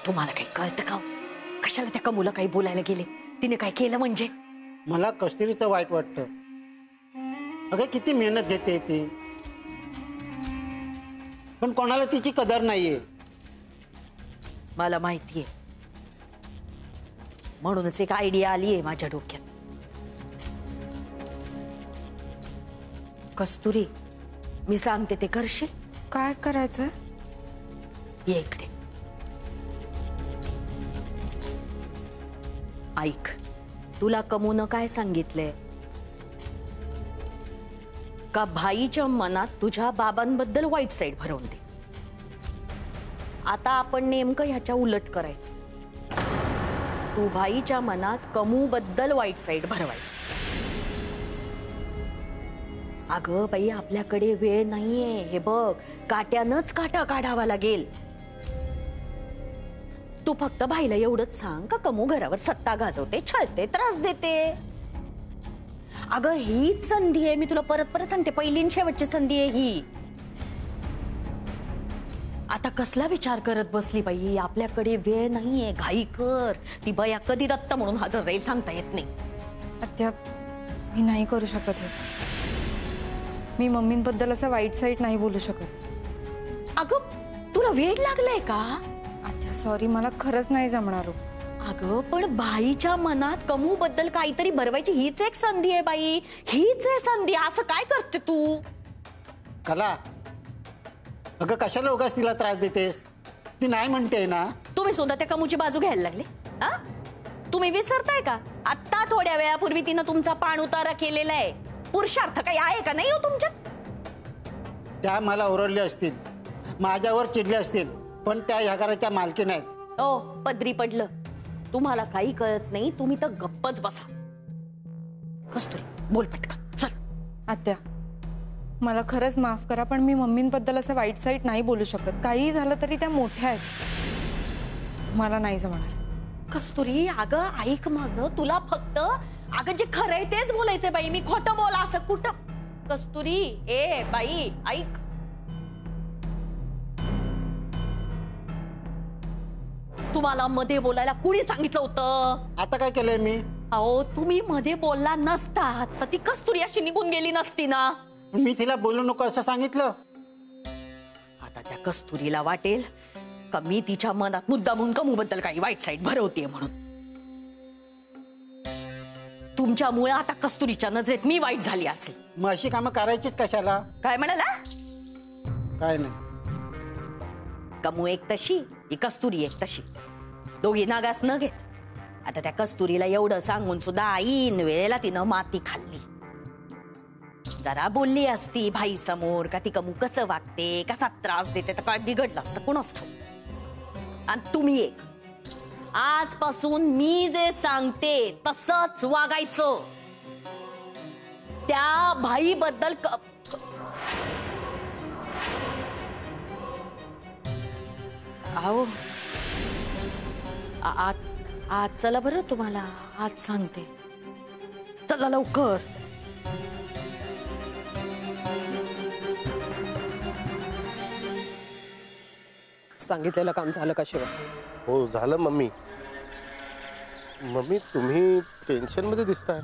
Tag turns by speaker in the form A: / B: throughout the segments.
A: तुम्हाला काही कळतं का? कशाला त्या कमूला काही बोलायला गेले? तिने काय केलं म्हणजे?
B: मला कस्तुरीचं वाईट वाटतं. अगं किती मेहनत घेते ती, पण कोणाला तिची कदर नाहीये.
A: मला माहितीये, म्हणूनच एक आयडिया आली आहे माझ्या डोक्यात. कस्तुरी, मी सांगते ते करशील?
C: काय करायचं?
A: ये इकडे. ऐक, तुला कमून काय सांगितलंय? का भाईच्या मनात तुझ्या बाबांबद्दल वाईट साईड भरवून दे. आता आपण नेमकं ह्याच्या उलट करायचं. तू भाईच्या मनात कमू बद्दल वाईट साईड भरवायचं. अगं बाई, आपल्याकडे वेळ नाहीये. हे बघ, काट्यानंच काटा काढावा लागेल. तू फक्त भाईला एवढंच सांग का कमू घरावर सत्ता गाजवते, छळते, त्रास देते. अगं हीच संधी आहे. मी तुला परत परत सांगते, पहिली आणि शेवटची संधी आहे ही. आता कसला विचार करत बसली बाई? आपल्याकडे वेळ नाहीये, घाई कर. ती बया कधी दत्त म्हणून हजर राहील सांगता येत नाही.
C: आत्या, मी नाही करू शकत हे. मी मम्मींबद्दल असं वाईट साईट नाही बोलू शकत.
A: अगं तुला वेळ लागलाय का?
C: आत्या सॉरी, मला खरंच नाही जमणार.
A: अगं पण भाईच्या मनात कमू बद्दल काहीतरी भरवायची हीच एक संधी आहे बाई. हीच आहे संधी. असं काय करते तू?
B: कला, अगं कशाला उगाच तिला त्रास देतेस? ती नाही म्हणते ना.
A: तुम्ही सुद्धा त्या कमूची बाजू घ्यायला लागले. तुम्ही विसरताय का? आत्ता थोड्या वेळापूर्वी तिनं तुमचा पाण उतारा केलेला आहे. पुरुषार्थ काही आहे का नाही हो तुमच्यात?
B: त्या मला ओरडले असतील, माझ्यावर चिडले असतील, पण त्या ह्या घराच्या मालकी नाहीत.
A: ओ पदरी पडलं. तुम्हाला काही कळत नाही. तुम्ही तर गप्पच बसा. कस्तुरी, बोल पटकन, चल.
C: आत्या, मला खरंच माफ करा, पण मी मम्मींबद्दल असं वाईट साईट नाही बोलू शकत. काही झालं तरी त्या मोठ्या आहेत. मला नाही जमणार.
A: कस्तुरी, अगं ऐक माझं. तुला फक्त अगं जे खरंय तेच बोलायचंय बाई. मी खोटं बोला असं कुठं? कस्तुरी, ए बाई ऐक. तुम्हाला मध्ये बोलायला कुणी सांगितलं होतं?
B: आता काय केलंय मी?
A: अहो, तुम्ही मध्ये बोलला नसतात तर ती कस्तुरी अशी निघून गेली नसती ना.
B: मी तिला बोलू नको असं सांगितलं.
A: आता त्या कस्तुरीला वाटेल का मी तिच्या मनात मुद्दामून कमूबद्दल काही वाईट साईड भरवतेय म्हणून. तुमच्यामुळे आता कस्तुरीच्या नजरेत मी वाईट झाली असेल.
B: मग अशी कामं करायचीच कशाला?
A: काय म्हणाला?
B: काय नाही.
A: कमू एक तशी, ही कस्तुरी एक तशी. दोघी नागास न घेत. आता त्या कस्तुरीला एवढं सांगून सुद्धा ऐन वेळेला तिनं माती खाल्ली. जरा बोलली असती भाई समोर का ती कमू कसं वागते, कसा त्रास देते, तर काय बिघडलं असतं कोणास ठाऊक. आणि तुम्ही एक, आजपासून मी जे सांगते तसंच वागायचं. त्या भाई बद्दल आओ आज चला बरं, तुम्हाला आज सांगते. चला लवकर.
D: सांगितलेलं काम झालं का शिवा?
E: हो झालं मम्मी. मम्मी तुम्ही टेन्शन मध्ये दिसताय.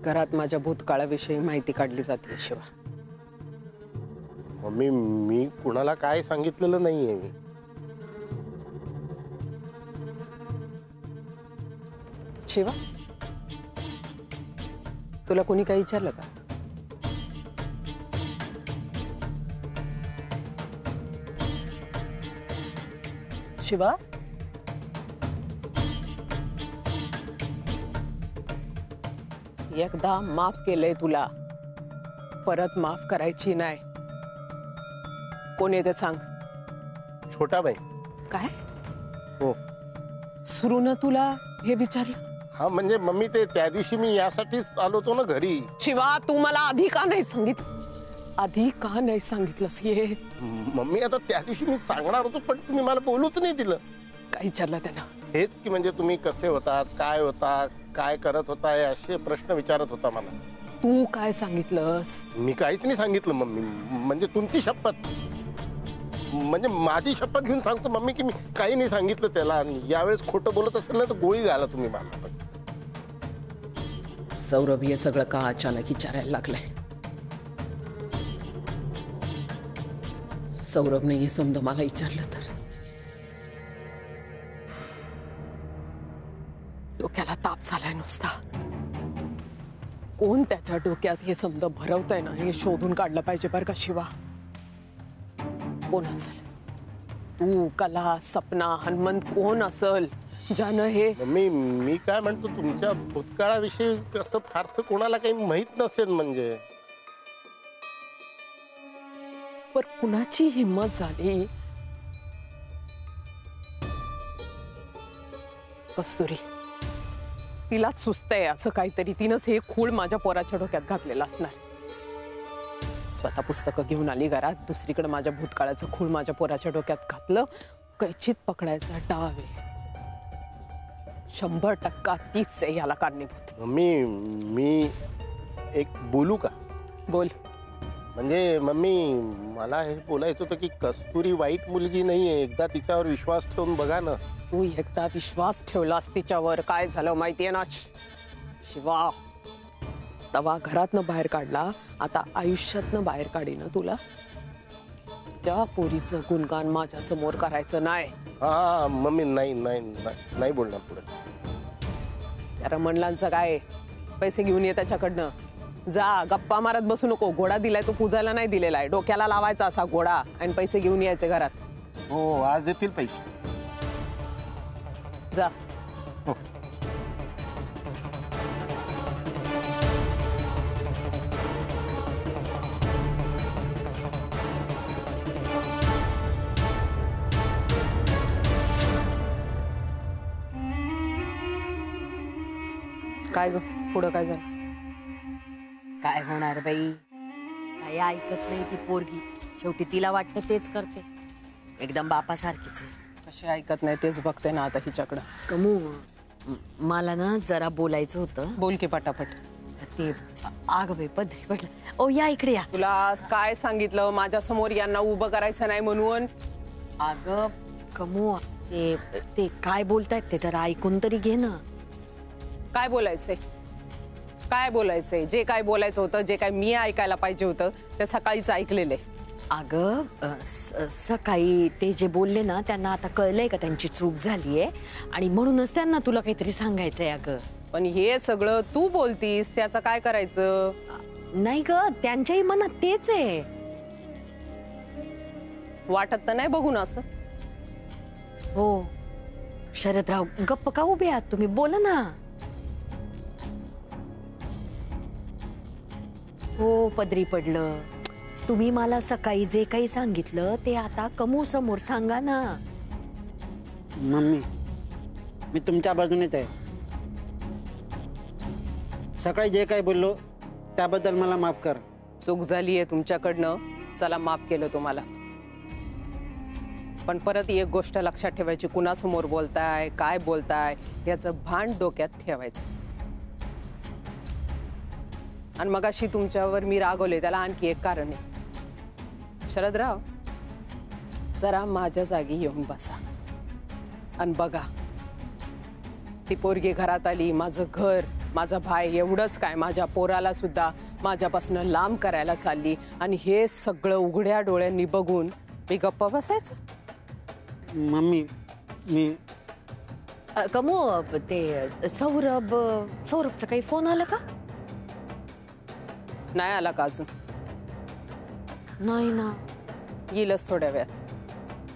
D: घरात माझ्या भूतकाळाविषयी माहिती काढली जाते शिवा.
E: मम्मी मी कुणाला काय सांगितलेलं नाहीये. मी
D: शिवा, तुला कोणी काही विचारलं का? शिवा, एकदा माफ केलंय तुला, परत माफ करायची नाही. कोण येते सांग?
E: छोटा बाई.
D: काय
E: हो.
D: सुरू ना तुला हे विचारलं?
E: हा म्हणजे मम्मी ते त्या दिवशी मी यासाठीच आलो होतो ना घरी.
D: शिवा, तू मला आधी का नाही सांगितलं? आधी का नाही सांगितलंस हे?
E: मम्मी आता त्या दिवशी मी सांगणार होतो पण तुम्ही मला बोलूच नाही दिलं.
D: काय विचारलं त्यानं?
E: हेच की म्हणजे तुम्ही कसे होतात, काय होता, काय करत होता, हे असे प्रश्न विचारत होता मला.
D: तू काय सांगितलंस?
E: मी काहीच नाही सांगितलं मम्मी. म्हणजे तुमची शपथ. म्हणजे माझी शपथ घेऊन सांगतो मम्मी की मी काही नाही सांगितलं त्याला, आणि यावेळेस खोटं बोलत असेल ना तर गोळी घाला तुम्ही मला.
D: सौरभ हे सगळं का अचानक विचारायला लागलंय? सौरभने हे समजा मला विचारलं तर डोक्याला ताप झालाय नुसता. कोण त्याच्या डोक्यात हे समजा भरवतंय ना हे शोधून काढलं पाहिजे बरं का शिवा. कोण असेल? तू, कला, सपना, हनुमंत, कोण असेल ज्यानं हे.
E: मम्मी मी काय म्हणतो, तुमच्या भूतकाळाविषयी असं फारसं कोणाला काही माहित नसेल म्हणजे.
D: पर कुणाची हिम्मत झाली? कस्तुरी तिलाच सुचतंय असं काहीतरी. तिनंच हे खूळ माझ्या पोराच्या डोक्यात घातलेलं असणार. स्वतः पुस्तकं घेऊन आली घरात, दुसरीकडे माझ्या भूतकाळाचं खूळ माझ्या पोराच्या डोक्यात घातलं. कैचित पकडायचा डाव आहे. 100% तीच आहे याला कारणीभूत.
E: मम्मी मी एक बोलू का?
D: बोल.
E: म्हणजे मम्मी मला हे बोलायचं होतं की कस्तुरी वाईट मुलगी नाहीये. एकदा तिच्यावर विश्वास ठेवून बघा ना.
D: तू एकदा विश्वास ठेवलास तिच्यावर, काय झालं माहितीये ना शिवा? तवा घरातनं बाहेर काढला, आता आयुष्यातनं बाहेर काढी ना तुला. त्या पोरीचं गुणगान माझ्या समोर करायचं नाही.
E: हा मम्मी नाही नाही नाही बोलणार पुढे.
D: त्या रमणलांचं काय? पैसे घेऊन ये त्याच्याकडनं. जा, गप्पा मारत बसू नको. घोडा दिलाय तो पूजायला नाही दिलेला आहे. डोक्याला लावायचा असा घोडा आणि पैसे घेऊन यायचे घरात.
E: हो आज येतील पैसे.
D: जा.
E: हो.
D: काय ग पुढं काय झालं?
A: काय होणार बाई, काही ऐकत नाही ती पोरगी. शेवटी तिला वाटतं तेच करते. एकदम बापासारखीच आहे.
D: कशी ऐकत नाही तेच बघते ना आता हिच्याकडं.
A: कमू मला ना जरा बोलायचं होतं.
D: बोल की पटापट.
A: ते आग बाई पदरी पडलं. ओ या इकडे या.
D: तुला काय सांगितलं माझ्या समोर यांना उभं करायचं नाही म्हणून?
A: अगं कमू ते काय बोलतायत ते जरा ऐकून तरी घे ना.
D: काय बोलायचंय? काय बोलायचंय? जे काय बोलायचं होतं, जे काय मी ऐकायला पाहिजे होतं ते सकाळीच ऐकलेले.
A: अगं सकाळी ते जे बोलले ना त्यांना आता कळलंय का त्यांची चूक झालीये आणि म्हणूनच त्यांना तुला काहीतरी सांगायचंय. अगं
D: पण हे सगळं तू बोलतीस त्याचं काय करायचं?
A: नाही ग, त्यांच्याही मनात तेच आहे.
D: वाटत तर नाही बघून असं.
A: हो शरदराव गप्प का उभे आहात तुम्ही? बोला ना. हो पदरी पडलं. तुम्ही मला सकाळी जे काही सांगितलं ते आता कमू समोर सांगा ना.
B: मम्मी मी तुमच्या बाजूनेच आहे. सकाळी जे काही बोललो त्याबद्दल मला माफ कर.
D: चूक झालीये तुमच्याकडनं, चला माफ केलं तुम्हाला. पण परत एक गोष्ट लक्षात ठेवायची, कुणासमोर बोलताय, काय बोलताय याचं भान डोक्यात ठेवायचं. आणि मगाशी तुमच्यावर मी रागवले त्याला आणखी एक कारण आहे. शरदराव जरा माझ्या जागी येऊन बसा आणि बघा. ती पोरगी घरात आली, माझं घर, माझा भाई, एवढंच काय माझ्या पोराला सुद्धा माझ्यापासून लांब करायला चालली. आणि हे सगळं उघड्या डोळ्यांनी बघून मी गप्प बसायचं?
B: मम्मी मी
A: कमू ते सौरभचा काही फोन आला का?
D: नाही आला का अजून?
A: नाही ना.
D: येईलच थोड्या वेळात.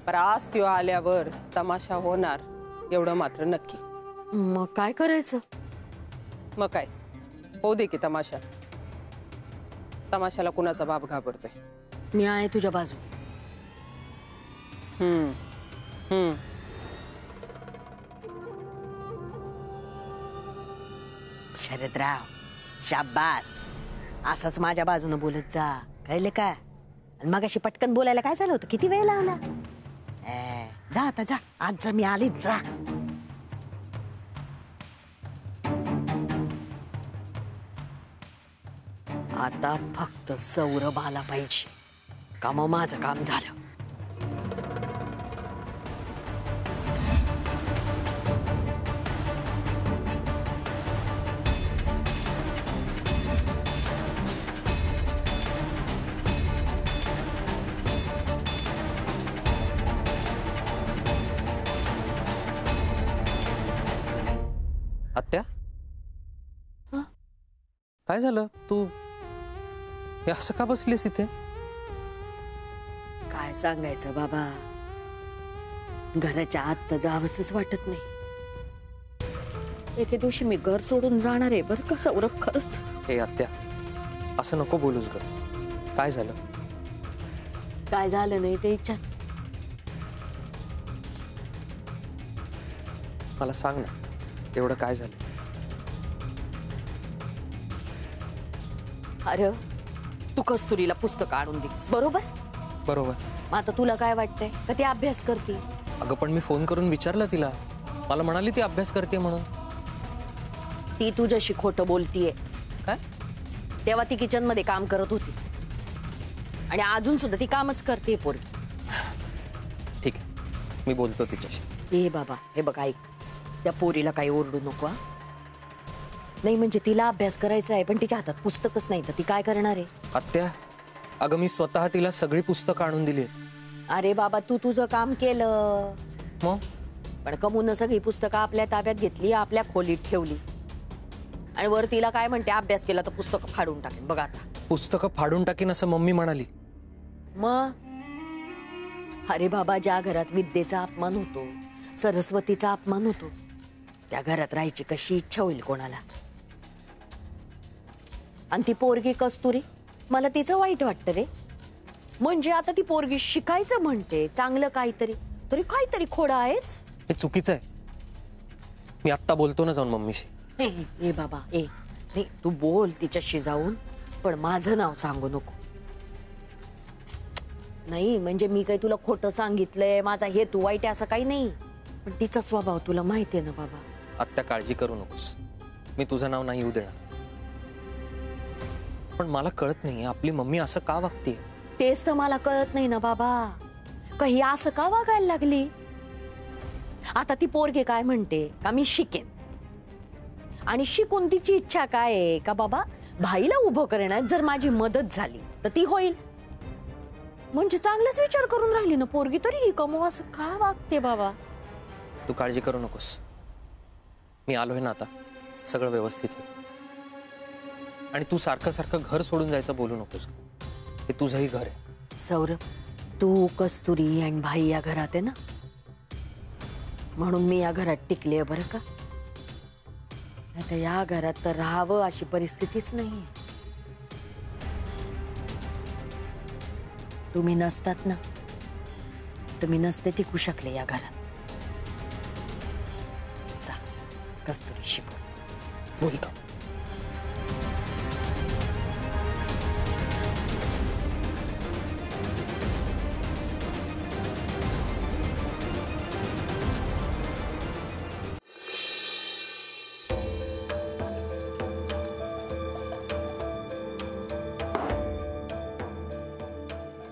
D: पण आज किंवा आल्यावर तमाशा होणार एवढं मात्र नक्की.
A: मग काय करायचं?
D: मग काय होऊ दे की तमाशा. तमाशाला कुणाचा बाप घाबरतोय?
A: मी आहे तुझ्या बाजू. शरदराव शाबास. असंच माझ्या बाजूने बोलत जा, कळलं का? आणि मग अशी पटकन बोलायला काय झालं होतं? किती वेळ लावला? जा आता जा. आज जर मी आलीच जा. आता फक्त सौरभ आला पाहिजे का मग माझं काम झालं.
F: आत्या
A: हं?
F: काय झालं? तू हे असं का बसलीस इथे?
A: काय सांगायचं बाबा, घराच्या आत तर जावंसच वाटत नाही. एके दिवशी मी घर सोडून जाणार आहे बरं का सौरभ, खरंच.
F: हे आत्या, असं नको बोलूस ग. काय झालं?
A: काय झालं नाही ते इच्छा.
F: मला सांग ना, एवढं काय झालं?
A: अरे तू कस्तुरीला पुस्तक आणून दिलीस, बरोबर?
F: बरोबर.
A: मग आता तुला काय वाटतंय का ती अभ्यास करते?
F: अगं पण मी फोन करून विचारलं तिला, मला म्हणाली ती अभ्यास करते म्हणून.
A: ती तुझ्याशी खोटं बोलतीये.
F: काय?
A: तेव्हा ती किचन मध्ये काम करत होती आणि अजून सुद्धा ती कामच करते पोरगी.
F: ठीक आहे, मी बोलतो तिच्याशी.
A: हे बाबा, हे बघ ऐक, त्या पोरीला काही ओरडू नको. नाही म्हणजे तिला अभ्यास करायचा आहे पण तिच्या हातात पुस्तकच नाही, तर ती काय करणार आहे?
F: आत्या, अगं मी स्वतः तिला सगळी पुस्तकं आणून दिली.
A: अरे बाबा, तू तुझं काम केलं,
F: मग
A: पण कमून सगळी पुस्तकं आपल्या ताब्यात घेतली, आपल्या खोलीत ठेवली आणि वर तिला काय म्हणते, अभ्यास केला तर पुस्तकं फाडून टाकेन. बघा आता.
F: पुस्तकं फाडून टाकीन असं मम्मी म्हणाली.
A: मग अरे बाबा, ज्या घरात विद्येचा अपमान होतो, सरस्वतीचा अपमान होतो, त्या घरात राहायची कशी इच्छा होईल कोणाला? आणि ती पोरगी कस्तुरी, मला तिचं वाईट वाटतं रे. म्हणजे आता ती पोरगी शिकायचं म्हणते चांगलं काहीतरी, तरी काहीतरी खोडा आहेच.
F: हे चुकीचं आहे. मी आत्ता बोलतो ना जाऊन मम्मीशी.
A: ए बाबा, नाही तू बोल तिच्याशी जाऊन, पण माझं नाव सांगू नको. नाही म्हणजे मी काही तुला खोटं सांगितलंय, माझा हेतू वाईट आहे असं काही नाही, पण तिचा स्वभाव तुला माहितीये ना बाबा.
F: आत्या काळजी करू नकोस, मी तुझं नाव नाही येऊ देणार. पण मला कळत नाही आपली मम्मी असं का वागते.
A: तेच तर मला कळत नाही ना बाबा, काही असं का वागायला लागली. आता ती पोरगी काय म्हणते का मी शिकेन, आणि शिकून तिची इच्छा काय आहे का बाबा भाईला उभं करण्यात जर माझी मदत झाली तर ती होईल. म्हणजे चांगलाच विचार करून राहिली ना पोरगी, तरी ही कमव असं का वागते बाबा.
F: तू काळजी करू नकोस, मी आलोय ना आता, सगळं व्यवस्थित होईल. आणि तू सारखं सारखं घर सोडून जायचं बोलू नकोस, हे तुझंही घर आहे.
A: सौरभ, तू कस्तुरी आणि भाई या घरात आहे ना, म्हणून मी या घरात टिकले बरं का. आता या घरात तर राहावं अशी परिस्थितीच नाही. तुम्ही नसतात ना तर मी नसते टिकू शकले या घरात. जा कस्तुरीशी बोल.
F: बोलतो.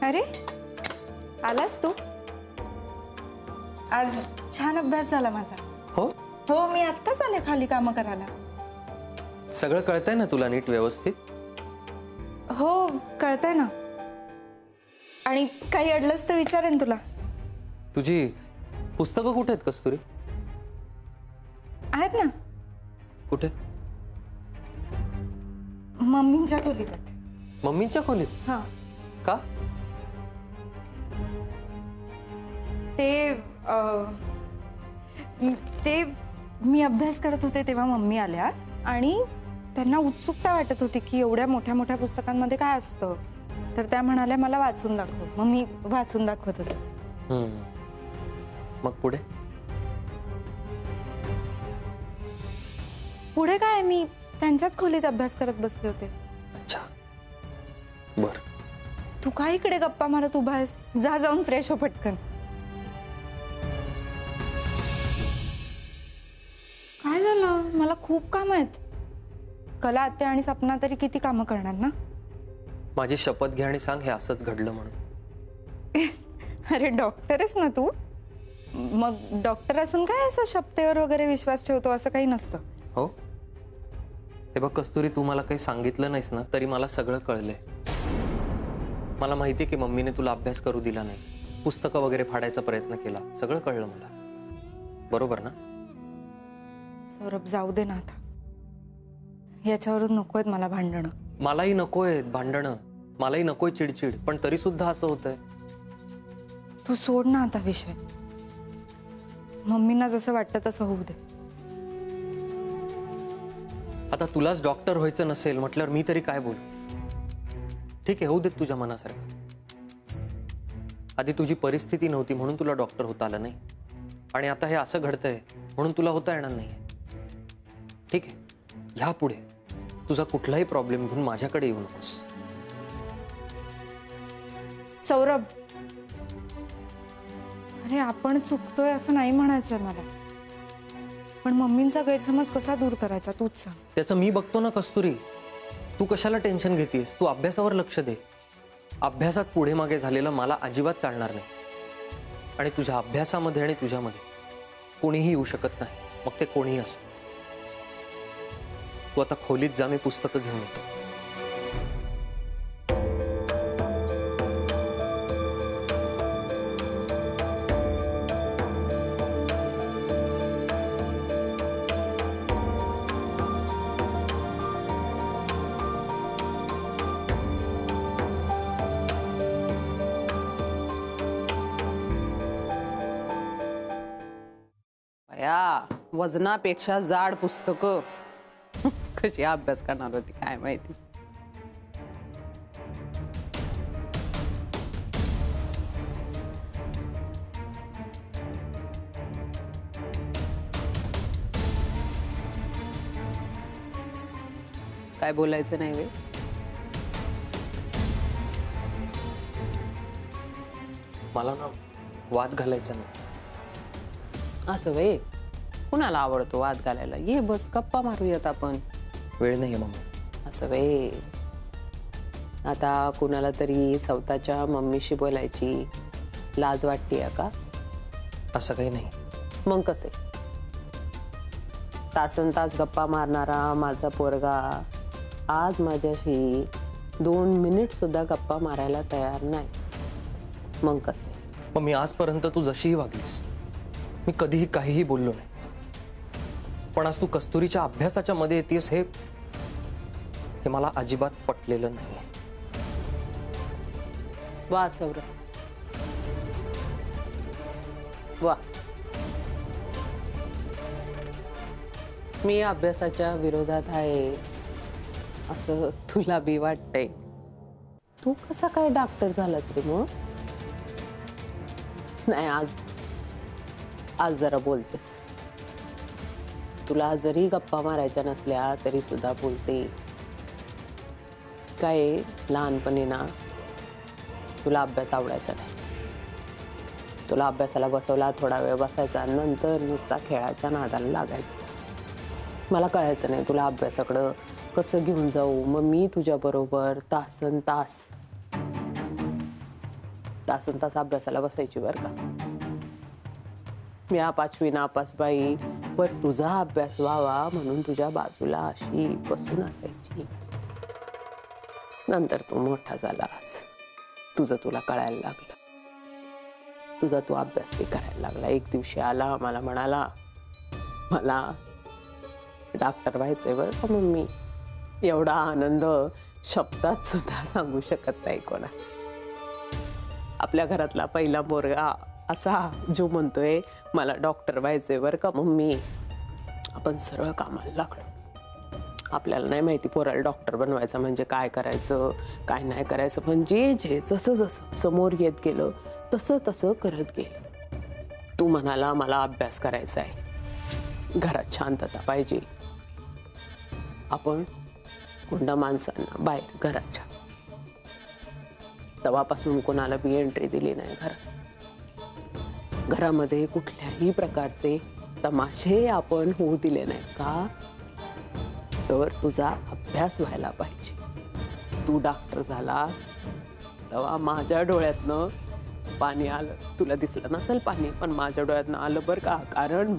C: अरे आलास तू? आज छान अभ्यास झाला माझा.
F: हो
C: हो, मी आत्ताच आले खाली कामं करायला.
F: सगळं कळतंय ना तुला नीट व्यवस्थित?
C: हो कळतंय ना, आणि काही अडलंच तर विचारेन तुला.
F: तुझी पुस्तकं कुठे आहेत कस्तुरी?
C: आहेत ना,
F: कुठे?
C: मम्मींच्या खोलीत आहेत.
F: मम्मीच्या खोलीत?
C: हा,
F: का?
C: ते मी अभ्यास करत होते तेव्हा मम्मी आल्या आणि त्यांना उत्सुकता वाटत होती की एवढ्या मोठ्या मोठ्या पुस्तकांमध्ये काय असतं, तर त्या म्हणाल्या मला वाचून दाखव. मग मी वाचून दाखवत होते.
F: मग पुढे?
C: पुढे काय, मी त्यांच्याच खोलीत अभ्यास करत बसले होते.
F: अच्छा, बर.
C: तू काय इकडे गप्पा मारत उभा आहेस? जा जाऊन फ्रेश हो पटकन. काय झालं? मला खूप काम आहेत. कला आत्या आणि सपना तरी किती कामं करणार ना.
F: माझी शपथ घे आणि सांग हे असंच घडलं म्हणून.
C: अरे डॉक्टरच ना तू, मग डॉक्टर असून काय असं शपथेवर वगैरे विश्वास ठेवतो असं काही नसतं.
F: हो, हे बघ कस्तुरी, तू मला काही सांगितलं नाहीस ना तरी मला सगळं कळलंय. मला माहिती की मम्मीने तुला अभ्यास करू दिला नाही, पुस्तकं वगैरे फाडायचा प्रयत्न केला, सगळं कळलं मला. बरोबर ना?
C: सौरभ जाऊ दे ना आता. याच्यावरून नको आहेत मला भांडणं.
F: मलाही नकोय भांडणं, मलाही नकोय चिडचिड, पण तरी सुद्धा असं होतंय.
C: तू सोड ना आता विषय. मम्मींना जसं वाटतं तसं होऊ दे.
F: आता तुलाच डॉक्टर व्हायचं नसेल म्हटल्यावर मी तरी काय बोलू. ठीक आहे, होऊ देत तुझ्या मनासारखं. आधी तुझी परिस्थिती नव्हती म्हणून तुला डॉक्टर होता आलं नाही, आणि आता हे असं घडतंय म्हणून तुला होता येणार नाही. ठीक आहे, ह्या पुढे तुझा कुठलाही प्रॉब्लेम घेऊन माझ्याकडे येऊ नकोस.
C: सौरभ, अरे आपण चुकतोय असं नाही म्हणायचंय मला, पण मम्मींचा गैरसमज कसा दूर करायचा तूच सांग.
F: त्याचं मी बघतो ना कस्तुरी. तू कशाला टेन्शन घेतेस? तू अभ्यासावर लक्ष दे. अभ्यासात पुढे मागे झालेलं मला अजिबात चालणार नाही, आणि तुझ्या अभ्यासामध्ये आणि तुझ्यामध्ये कोणीही येऊ शकत नाही, मग ते कोणीही असो. तू आता खोलीत जा, मी पुस्तकं घेऊन येतो.
D: वजनापेक्षा जाड पुस्तकं कशी अभ्यास करणार होती काय माहिती. काय बोलायचं नाही वे.
F: मला ना वाद घालायचा नाही.
D: असं वे, कुणाला आवडतो वाद घालायला? ये बस गप्पा मारूयात आपण.
F: वेळ नाही मम्मी.
D: असं वे, आता कुणाला तरी स्वतःच्या मम्मीशी बोलायची लाज वाटतेय का?
F: असं काही नाही.
D: मग कसे? तासन तास गप्पा मारणारा माझा पोरगा आज माझ्याशी 2 मिनिट सुद्धा गप्पा मारायला तयार नाही. मग कसे?
F: मम्मी, आजपर्यंत तू जशीही वागलीस मी कधीही काहीही बोललो नाही, पण आज तू कस्तुरीच्या अभ्यासाच्या मध्ये येतेस हे मला अजिबात पटलेलं नाही.
D: वा सौरभ, वा. मी अभ्यासाच्या विरोधात आहे असं तुला बी वाटतंय? तू कसा काय डॉक्टर झालास रे मग? नाही, आज जरा बोलतेस. तुला जरी गप्पा मारायच्या नसल्या तरी सुद्धा बोलते. काय लहानपणी ना तुला अभ्यास आवडायचा नाही. तुला अभ्यासाला बसवला, थोडा वेळ बसायचा, नंतर नुसता खेळाच्या नादाला लागायचंच. मला कळायचं नाही तुला अभ्यासाकडं कसं घेऊन जाऊ. मग मी तुझ्या बरोबर तासन तास अभ्यासाला बसायची बरं का. मी 5वी नापास बाई, पण तुझा अभ्यास व्हावा म्हणून तुझ्या बाजूला अशी बसून असायची. नंतर तू मोठा झालास, तुझं तुला कळायला लागलं, तुझा तू अभ्यास बी करायला लागला. एक दिवशी आला, मला म्हणाला मला डॉक्टर व्हायचंय बरं का मम्मी. एवढा आनंद शब्दात सुद्धा सांगू शकत नाही कोणा. आपल्या घरातला पहिला पोरगा असा जो म्हणतोय मला डॉक्टर व्हायचंय बरं का मम्मी. आपण सरळ कामाला लागलो. आपल्याला नाही माहिती पोराला डॉक्टर बनवायचं म्हणजे काय करायचं काय नाही करायचं, पण जे जसं जसं समोर येत गेलं तसं तसं करत गेलं. तू म्हणाला मला अभ्यास करायचा आहे, घरात शांतता पाहिजे. आपण गुंडा माणसांना बाहेर घराच्या तेव्हापासून कोणाला बी एंट्री दिली नाही घरात. घरामध्ये कुठल्याही प्रकारचे तमाशे आपण होऊ दिले नाही का? तर तुझा अभ्यास व्हायला पाहिजे. तू डॉक्टर झालास तेव्हा माझ्या डोळ्यातनं पाणी आलं. तुला दिसलं नसेल पाणी, पण माझ्या डोळ्यातनं आलं बरं का. कारण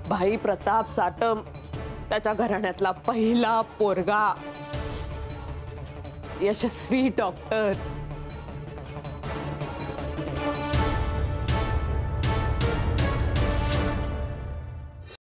D: भाई प्रताप साटम त्याच्या घराण्यातला पहिला पोरगा, यशस्वी डॉक्टर,